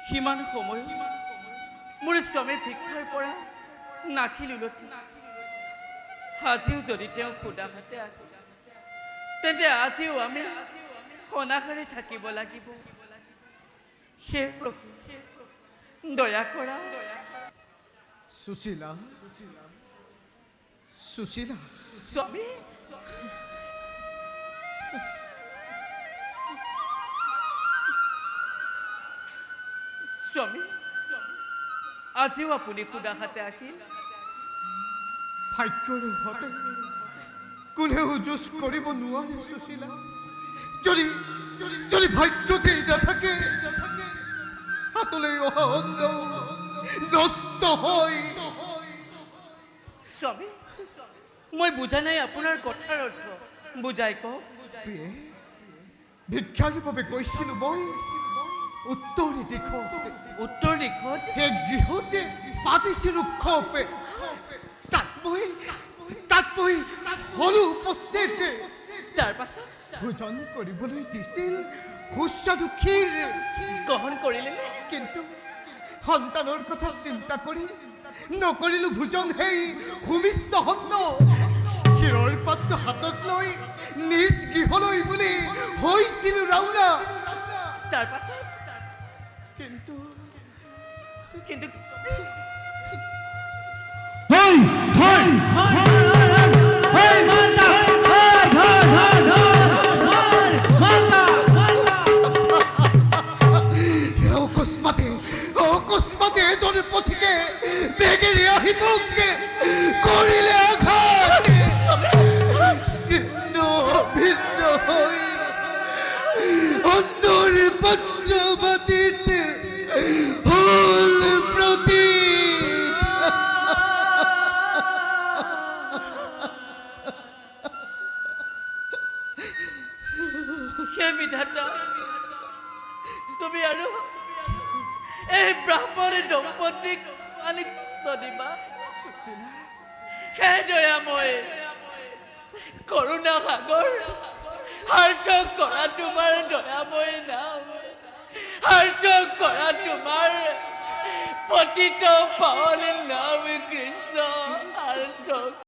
সিমান সময় মোৰ স্বামী ভিক্ষাৰ পৰা নাখিল উলটি আজিও যদি তেওঁ খুদাহাতে আহে তেন্তে আজিও আমি অনাহাৰে থাকিব লাগিব হে প্ৰভু দয়া কৰা সুশীলা সুশীলা স্বামী স্বামী আজিও আপুনি খুদাহাতে আহিল ভাগ্যৰ হতে কোনেও যুঁজ কৰিব নোৱাৰে সুশীলা যদি যদি ভাগ্যতেই নাথাকে হাতলৈ অহা অন্ন নষ্ট হয় স্বামী মই বুজা নাই আপোনাৰ কথাৰ অৰ্থ বুজাই কওক প্ৰিয়ে ভিক্ষাৰ বাবে গৈছিলো মই উত্তৰ দিশত সেই গৃহতে পাতিছিলো খপে তাত মই হলো উপস্থিত তাৰ পাছত ভোজন কৰিবলৈ দিছিল সুস্বাদু ক্ষীৰ গ্ৰহণ কৰিলে নে কিন্তু সন্তানৰ কথা চিন্তা কৰি নকৰিলো ভোজন সেই ভূমিষ্ঠ হন্ন ক্ষীৰৰ পাত্ৰ হাতত লৈ নিজ গৃহলৈ বুলি হৈছিলো ৰাওনা তাৰ পাছত কিন্তু অকস্মাতে এজন পথিকে বেগেৰে আহি মোকে কৰিলে আঘাত ছিন্ন ভিন্ন হৈ অন্নৰ পাত্ৰ মাটিত হল প্ৰতি হে বিধাতা তুমি আৰু এই ব্ৰাহ্মণ দম্পতীক আনি কষ্ট দিবা হে দয়াময় কৰুণা সাগৰ সাৰ্থক কৰা তোমাৰ দয়াময় নাম সাৰ্থক কৰা তোমাৰ পতিত পাৱন নাম কৃষ্ণ